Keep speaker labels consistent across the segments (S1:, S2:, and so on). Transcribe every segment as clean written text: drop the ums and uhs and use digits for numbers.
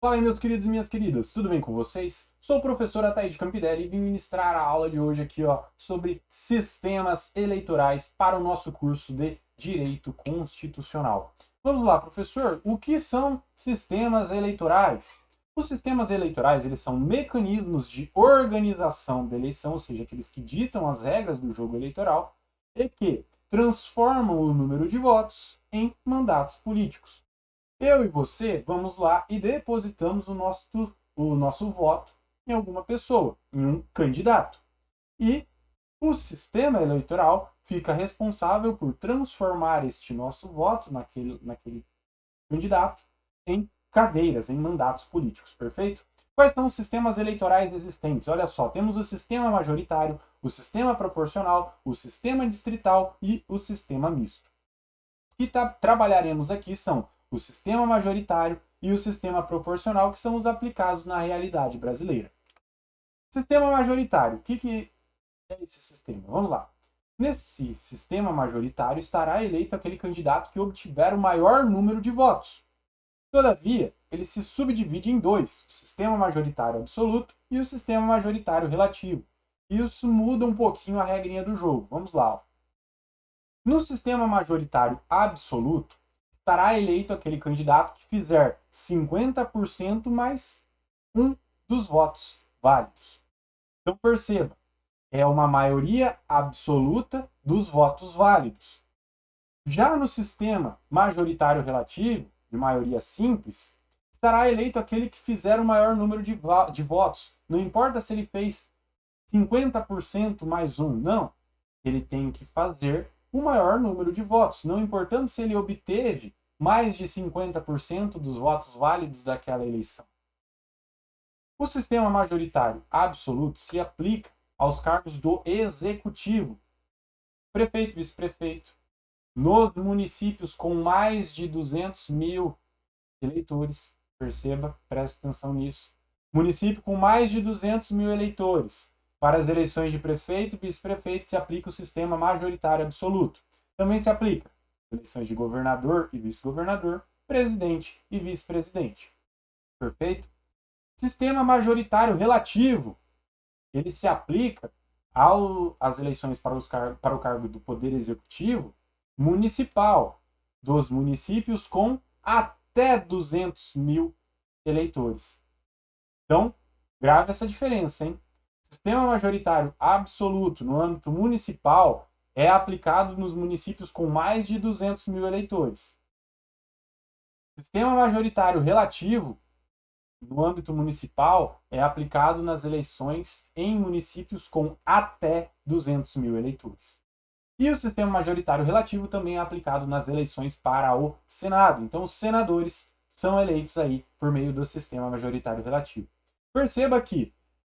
S1: Fala aí, meus queridos e minhas queridas, tudo bem com vocês? Sou o professor Ataíde Campidelli e vim ministrar a aula de hoje aqui, sobre sistemas eleitorais para o nosso curso de Direito Constitucional. Vamos lá, professor, o que são sistemas eleitorais? Os sistemas eleitorais, eles são mecanismos de organização da eleição, ou seja, aqueles que ditam as regras do jogo eleitoral e que transformam o número de votos em mandatos políticos. Eu e você vamos lá e depositamos o nosso voto em alguma pessoa, em um candidato. E o sistema eleitoral fica responsável por transformar este nosso voto naquele candidato em cadeiras, em mandatos políticos, perfeito? Quais são os sistemas eleitorais existentes? Olha só, temos o sistema majoritário, o sistema proporcional, o sistema distrital e o sistema misto. Os que trabalharemos aqui são o sistema majoritário e o sistema proporcional, que são os aplicados na realidade brasileira. Sistema majoritário, o que é esse sistema? Vamos lá. Nesse sistema majoritário estará eleito aquele candidato que obtiver o maior número de votos. Todavia, ele se subdivide em dois, o sistema majoritário absoluto e o sistema majoritário relativo. Isso muda um pouquinho a regrinha do jogo. Vamos lá. No sistema majoritário absoluto, estará eleito aquele candidato que fizer 50% mais um dos votos válidos. Então perceba, é uma maioria absoluta dos votos válidos. Já no sistema majoritário relativo, de maioria simples, estará eleito aquele que fizer o maior número de votos. Não importa se ele fez 50% mais um, não. Ele tem que fazer o maior número de votos, não importando se ele obteve mais de 50% dos votos válidos daquela eleição. O sistema majoritário absoluto se aplica aos cargos do executivo, prefeito e vice-prefeito, nos municípios com mais de 200 mil eleitores, perceba, preste atenção nisso, município com mais de 200 mil eleitores. Para as eleições de prefeito e vice-prefeito se aplica o sistema majoritário absoluto. Também se aplica eleições de governador e vice-governador, presidente e vice-presidente. Perfeito? Sistema majoritário relativo. Ele se aplica às eleições para o cargo do Poder Executivo municipal, dos municípios com até 200 mil eleitores. Então, grave essa diferença, hein? Sistema majoritário absoluto no âmbito municipal é aplicado nos municípios com mais de 200 mil eleitores. Sistema majoritário relativo no âmbito municipal é aplicado nas eleições em municípios com até 200 mil eleitores. E o sistema majoritário relativo também é aplicado nas eleições para o Senado. Então, os senadores são eleitos aí por meio do sistema majoritário relativo. Perceba que,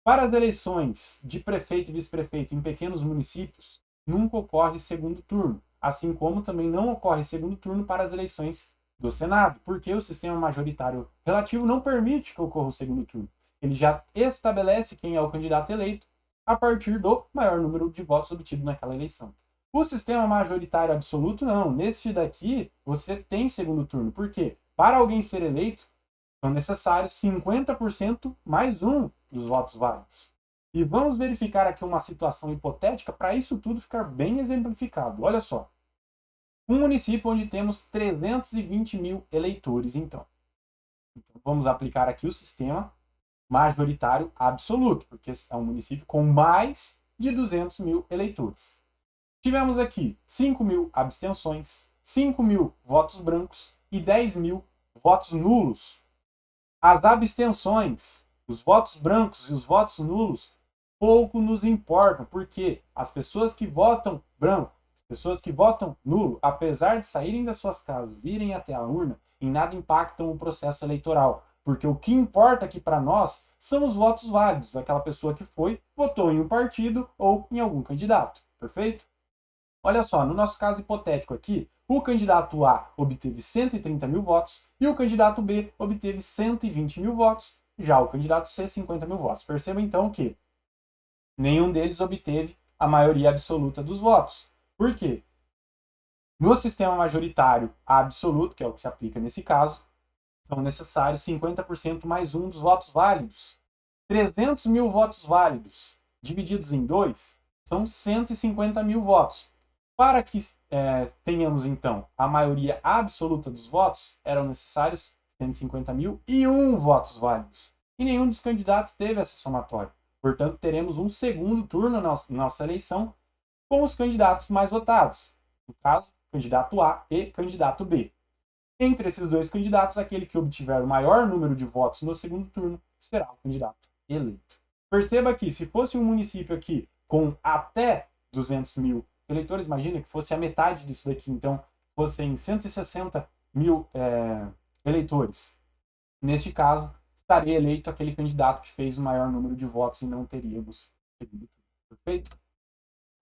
S1: para as eleições de prefeito e vice-prefeito em pequenos municípios, nunca ocorre segundo turno, assim como também não ocorre segundo turno para as eleições do Senado, porque o sistema majoritário relativo não permite que ocorra o segundo turno. Ele já estabelece quem é o candidato eleito a partir do maior número de votos obtido naquela eleição. O sistema majoritário absoluto, não. Neste daqui, você tem segundo turno. Por quê? Para alguém ser eleito, são necessários 50% mais um dos votos válidos. E vamos verificar aqui uma situação hipotética para isso tudo ficar bem exemplificado. Olha só. Um município onde temos 320 mil eleitores, então. Vamos aplicar aqui o sistema majoritário absoluto, porque é um município com mais de 200 mil eleitores. Tivemos aqui 5 mil abstenções, 5 mil votos brancos e 10 mil votos nulos. As abstenções, os votos brancos e os votos nulos pouco nos importam, porque as pessoas que votam branco, as pessoas que votam nulo, apesar de saírem das suas casas, irem até a urna, em nada impactam o processo eleitoral. Porque o que importa aqui para nós são os votos válidos, aquela pessoa que votou em um partido ou em algum candidato. Perfeito? Olha só, no nosso caso hipotético aqui, o candidato A obteve 130 mil votos e o candidato B obteve 120 mil votos, já o candidato C 50 mil votos. Perceba então que nenhum deles obteve a maioria absoluta dos votos. Por quê? No sistema majoritário absoluto, que é o que se aplica nesse caso, são necessários 50% mais um dos votos válidos. 300 mil votos válidos divididos em 2 são 150 mil votos. Para que tenhamos, então, a maioria absoluta dos votos, eram necessários 150.001 votos válidos. E nenhum dos candidatos teve essa somatória. Portanto, teremos um segundo turno na nossa eleição com os candidatos mais votados. No caso, candidato A e candidato B. Entre esses dois candidatos, aquele que obtiver o maior número de votos no segundo turno será o candidato eleito. Perceba que, se fosse um município aqui com até 200 mil eleitores, imagina que fosse a metade disso daqui, então fossem 160 mil eleitores. Neste caso, estaria eleito aquele candidato que fez o maior número de votos e não teríamos segundo turno. Perfeito?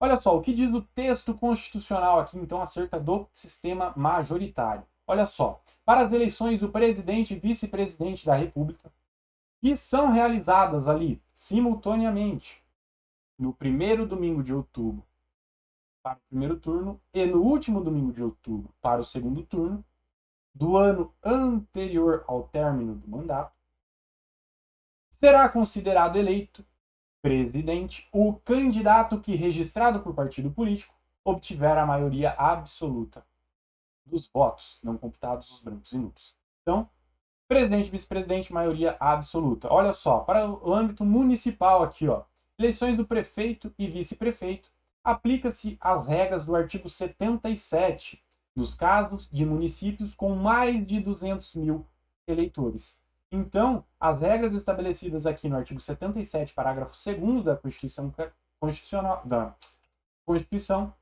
S1: Olha só, o que diz o texto constitucional aqui, então, acerca do sistema majoritário. Olha só, para as eleições do presidente e vice-presidente da República, que são realizadas ali simultaneamente no primeiro domingo de outubro para o primeiro turno e no último domingo de outubro para o segundo turno do ano anterior ao término do mandato, será considerado eleito presidente o candidato que, registrado por partido político, obtiver a maioria absoluta dos votos, não computados os brancos e nulos. Então, presidente, vice-presidente, maioria absoluta. Olha só, para o âmbito municipal aqui, ó, eleições do prefeito e vice-prefeito, aplica-se as regras do artigo 77, nos casos de municípios com mais de 200 mil eleitores. Então, as regras estabelecidas aqui no artigo 77, parágrafo 2º da Constituição,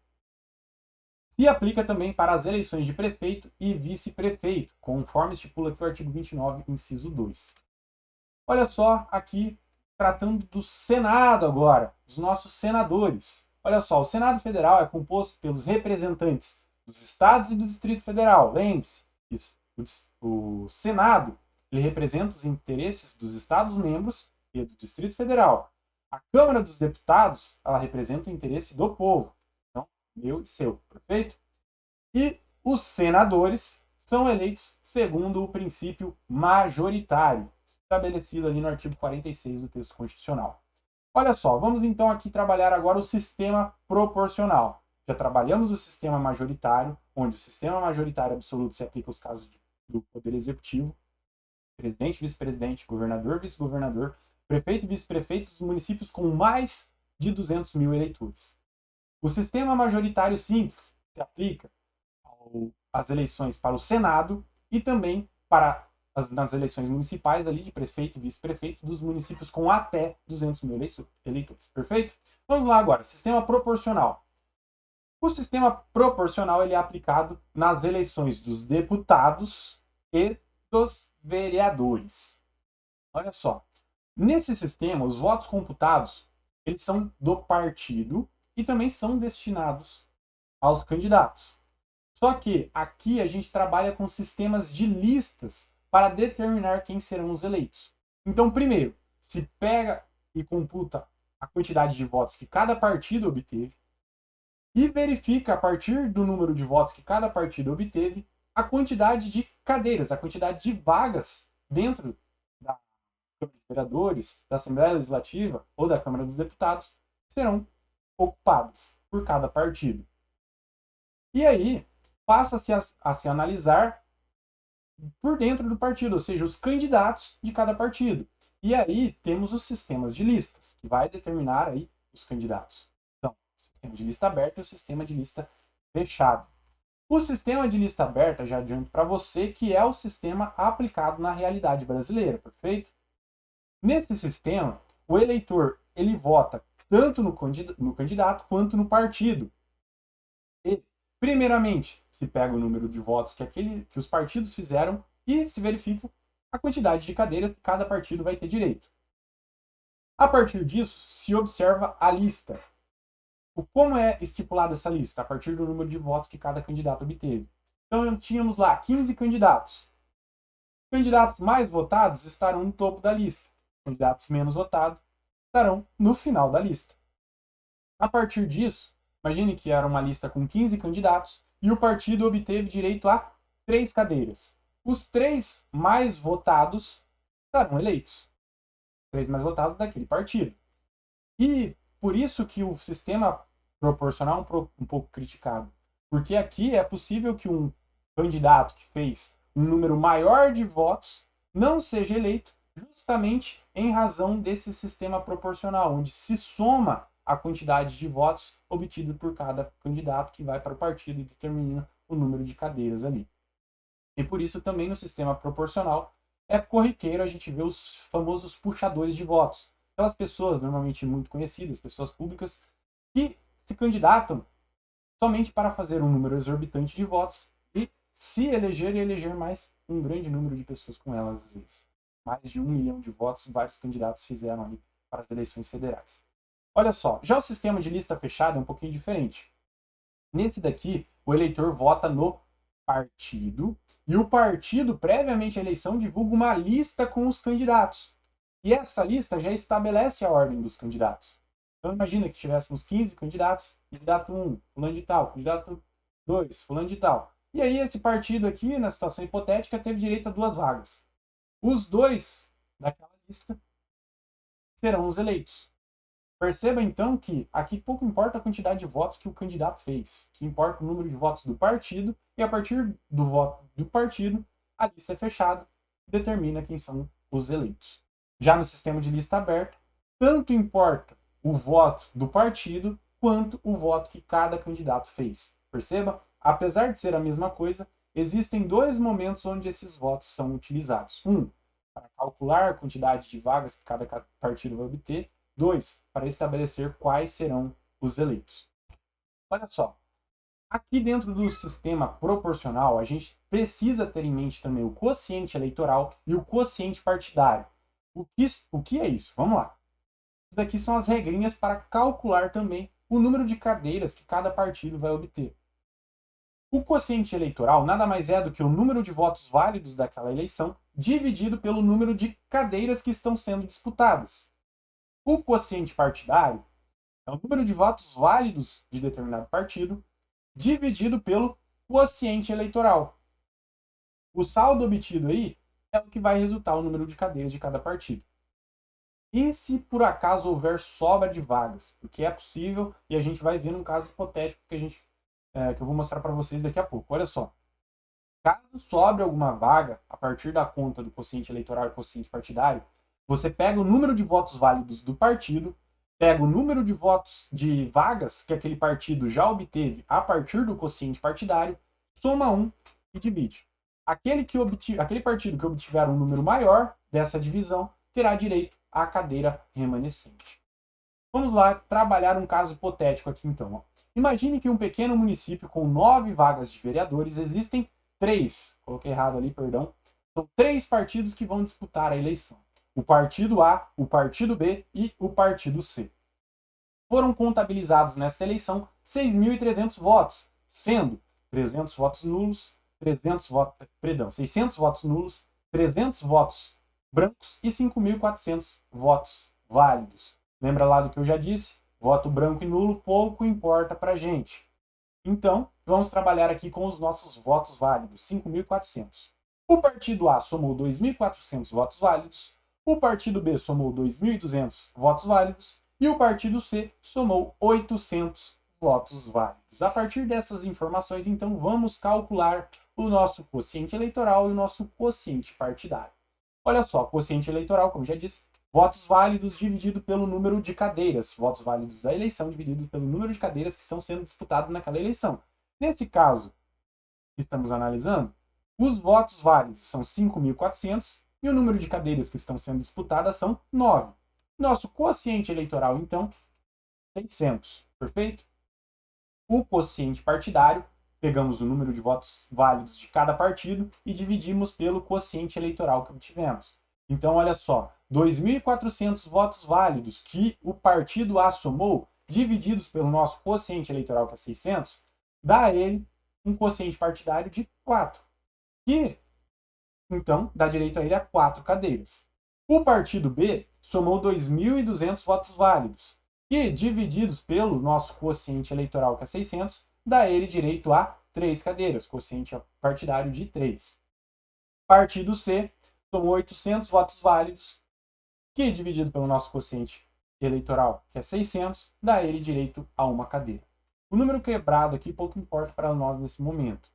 S1: se aplica também para as eleições de prefeito e vice-prefeito, conforme estipula aqui o artigo 29, inciso 2. Olha só, aqui, tratando do Senado agora, dos nossos senadores. Olha só, o Senado Federal é composto pelos representantes dos estados e do Distrito Federal. Lembre-se, o Senado ele representa os interesses dos estados-membros e do Distrito Federal. A Câmara dos Deputados, ela representa o interesse do povo. Então, meu e seu, perfeito? E os senadores são eleitos segundo o princípio majoritário, estabelecido ali no artigo 46 do texto constitucional. Olha só, vamos então aqui trabalhar agora o sistema proporcional. Já trabalhamos o sistema majoritário, onde o sistema majoritário absoluto se aplica aos casos do Poder Executivo, presidente, vice-presidente, governador, vice-governador, prefeito e vice-prefeito dos municípios com mais de 200 mil eleitores. O sistema majoritário simples se aplica às eleições para o Senado e também para nas eleições municipais ali de prefeito e vice-prefeito dos municípios com até 200 mil eleitores. Perfeito? Vamos lá agora. Sistema proporcional. O sistema proporcional ele é aplicado nas eleições dos deputados e dos vereadores. Olha só. Nesse sistema, os votos computados eles são do partido e também são destinados aos candidatos. Só que aqui a gente trabalha com sistemas de listas para determinar quem serão os eleitos. Então, primeiro, se pega e computa a quantidade de votos que cada partido obteve e verifica, a partir do número de votos que cada partido obteve, a quantidade de cadeiras, a quantidade de vagas dentro da Câmara de Vereadores, da Assembleia Legislativa ou da Câmara dos Deputados que serão ocupadas por cada partido. E aí, passa-se a se analisar por dentro do partido, ou seja, os candidatos de cada partido. E aí temos os sistemas de listas, que vai determinar aí os candidatos. Então, o sistema de lista aberta e o sistema de lista fechada. O sistema de lista aberta, já adianto para você, que é o sistema aplicado na realidade brasileira, perfeito? Nesse sistema, o eleitor ele vota tanto no candidato quanto no partido. E, primeiramente, se pega o número de votos que os partidos fizeram e se verifica a quantidade de cadeiras que cada partido vai ter direito. A partir disso, se observa a lista. Como é estipulada essa lista? A partir do número de votos que cada candidato obteve. Então, tínhamos lá 15 candidatos. Os candidatos mais votados estarão no topo da lista. Os candidatos menos votados estarão no final da lista. A partir disso, imagine que era uma lista com 15 candidatos e o partido obteve direito a 3 cadeiras. Os 3 mais votados serão eleitos. 3 mais votados daquele partido. E por isso que o sistema proporcional é um pouco criticado. Porque aqui é possível que um candidato que fez um número maior de votos não seja eleito justamente em razão desse sistema proporcional, onde se soma a quantidade de votos obtida por cada candidato que vai para o partido e determina o número de cadeiras ali. E por isso também no sistema proporcional é corriqueiro a gente ver os famosos puxadores de votos. Aquelas pessoas normalmente muito conhecidas, pessoas públicas, que se candidatam somente para fazer um número exorbitante de votos e se eleger e eleger mais um grande número de pessoas com elas às vezes. Mais de 1 milhão de votos vários candidatos fizeram ali para as eleições federais. Olha só, já o sistema de lista fechada é um pouquinho diferente. Nesse daqui, o eleitor vota no partido e o partido, previamente à eleição, divulga uma lista com os candidatos. E essa lista já estabelece a ordem dos candidatos. Então imagina que tivéssemos 15 candidatos, candidato 1, fulano de tal, candidato 2, fulano de tal. E aí esse partido aqui, na situação hipotética, teve direito a 2 vagas. Os 2 daquela lista serão os eleitos. Perceba então que aqui pouco importa a quantidade de votos que o candidato fez, que importa o número de votos do partido, e a partir do voto do partido, a lista é fechada e determina quem são os eleitos. Já no sistema de lista aberta, tanto importa o voto do partido quanto o voto que cada candidato fez. Perceba? Apesar de ser a mesma coisa, existem 2 momentos onde esses votos são utilizados. Um, para calcular a quantidade de vagas que cada partido vai obter. 2, para estabelecer quais serão os eleitos. Olha só, aqui dentro do sistema proporcional, a gente precisa ter em mente também o quociente eleitoral e o quociente partidário. O que é isso? Vamos lá. Isso daqui são as regrinhas para calcular também o número de cadeiras que cada partido vai obter. O quociente eleitoral nada mais é do que o número de votos válidos daquela eleição dividido pelo número de cadeiras que estão sendo disputadas. O quociente partidário é o número de votos válidos de determinado partido dividido pelo quociente eleitoral. O saldo obtido aí é o que vai resultar o número de cadeiras de cada partido. E se por acaso houver sobra de vagas, o que é possível, e a gente vai ver num caso hipotético que eu vou mostrar para vocês daqui a pouco. Olha só, caso sobre alguma vaga a partir da conta do quociente eleitoral e quociente partidário, você pega o número de votos válidos do partido, pega o número de votos de vagas que aquele partido já obteve a partir do quociente partidário, soma 1 e divide. Aquele partido que obtiver um número maior dessa divisão terá direito à cadeira remanescente. Vamos lá trabalhar um caso hipotético aqui então. Imagine que em um pequeno município com 9 vagas de vereadores existem 3, coloquei errado ali, perdão, são 3 partidos que vão disputar a eleição. O partido A, o partido B e o partido C. Foram contabilizados nessa eleição 6.300 votos, sendo 300 votos nulos, 600 votos nulos, 300 votos brancos e 5.400 votos válidos. Lembra lá do que eu já disse? Voto branco e nulo pouco importa para a gente. Então, vamos trabalhar aqui com os nossos votos válidos, 5.400. O partido A somou 2.400 votos válidos, o partido B somou 2.200 votos válidos e o partido C somou 800 votos válidos. A partir dessas informações, então, vamos calcular o nosso quociente eleitoral e o nosso quociente partidário. Olha só, quociente eleitoral, como já disse, votos válidos dividido pelo número de cadeiras, votos válidos da eleição dividido pelo número de cadeiras que estão sendo disputadas naquela eleição. Nesse caso que estamos analisando, os votos válidos são 5.400 e o número de cadeiras que estão sendo disputadas são 9. Nosso quociente eleitoral, então, 600, perfeito? O quociente partidário, pegamos o número de votos válidos de cada partido e dividimos pelo quociente eleitoral que obtivemos. Então, olha só, 2.400 votos válidos que o partido A somou, divididos pelo nosso quociente eleitoral, que é 600, dá a ele um quociente partidário de 4. E, então, dá direito a ele a 4 cadeiras. O partido B somou 2.200 votos válidos, que, divididos pelo nosso quociente eleitoral, que é 600, dá a ele direito a 3 cadeiras, quociente partidário de 3. Partido C somou 800 votos válidos, que dividido pelo nosso quociente eleitoral, que é 600, dá ele direito a uma cadeira. O número quebrado aqui pouco importa para nós nesse momento.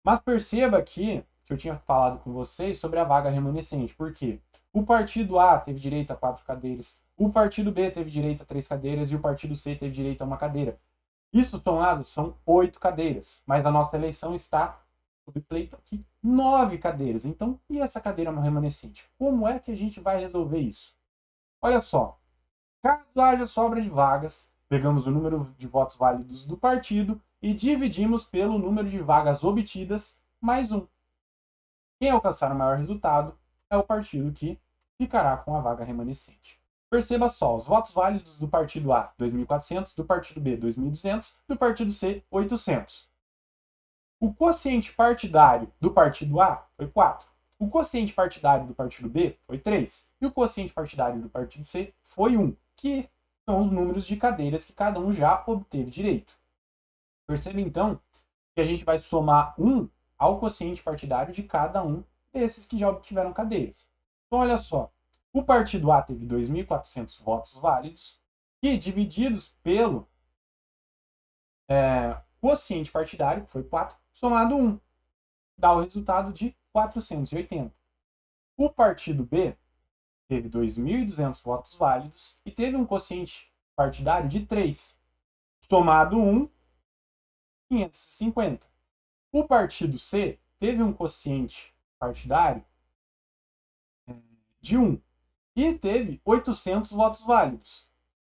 S1: Mas perceba aqui que eu tinha falado com vocês sobre a vaga remanescente. Por quê? O partido A teve direito a 4 cadeiras, o partido B teve direito a 3 cadeiras e o partido C teve direito a uma cadeira. Isso somado são 8 cadeiras, mas a nossa eleição está sob pleito aqui 9 cadeiras. Então, e essa cadeira remanescente? Como é que a gente vai resolver isso? Olha só, caso haja sobra de vagas, pegamos o número de votos válidos do partido e dividimos pelo número de vagas obtidas mais 1. Quem alcançar o maior resultado é o partido que ficará com a vaga remanescente. Perceba só, os votos válidos do partido A, 2.400, do partido B, 2.200, do partido C, 800. O quociente partidário do partido A foi 4. O quociente partidário do partido B foi 3. E o quociente partidário do partido C foi 1, que são os números de cadeiras que cada um já obteve direito. Perceba então que a gente vai somar 1 ao quociente partidário de cada um desses que já obtiveram cadeiras. Então, olha só, o partido A teve 2.400 votos válidos, que divididos pelo quociente partidário, que foi 4, somado 1, dá o resultado de 480. O partido B teve 2.200 votos válidos e teve um quociente partidário de 3, somado 1, 550. O partido C teve um quociente partidário de 1 e teve 800 votos válidos.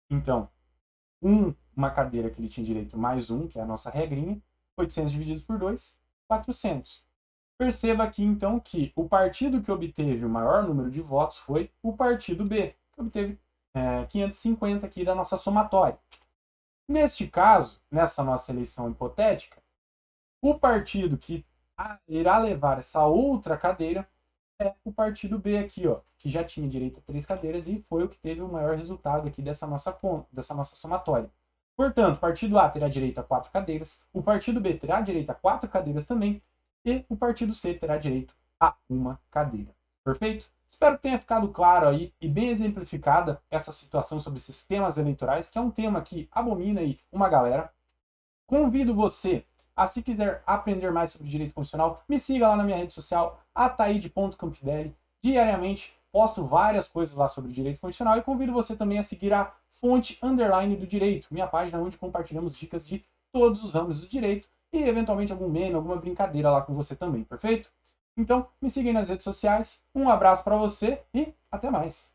S1: Então, uma cadeira que ele tinha direito mais 1, que é a nossa regrinha, 800 divididos por 2, 400. Perceba aqui, então, que o partido que obteve o maior número de votos foi o partido B, que obteve 550 aqui da nossa somatória. Neste caso, nessa nossa eleição hipotética, o partido que irá levar essa outra cadeira é o partido B aqui, ó, que já tinha direito a 3 cadeiras e foi o que teve o maior resultado aqui dessa nossa somatória. Portanto, o partido A terá direito a 4 cadeiras, o partido B terá direito a 4 cadeiras também, e o partido C terá direito a uma cadeira. Perfeito? Espero que tenha ficado claro aí e bem exemplificada essa situação sobre sistemas eleitorais, que é um tema que abomina aí uma galera. Convido você a, se quiser aprender mais sobre direito constitucional, me siga lá na minha rede social, ataide.campidelli. Diariamente posto várias coisas lá sobre direito constitucional e convido você também a seguir a Fonte Underline do Direito, minha página onde compartilhamos dicas de todos os ramos do direito e eventualmente algum meme, alguma brincadeira lá com você também, perfeito? Então, me siga aí nas redes sociais, um abraço para você e até mais!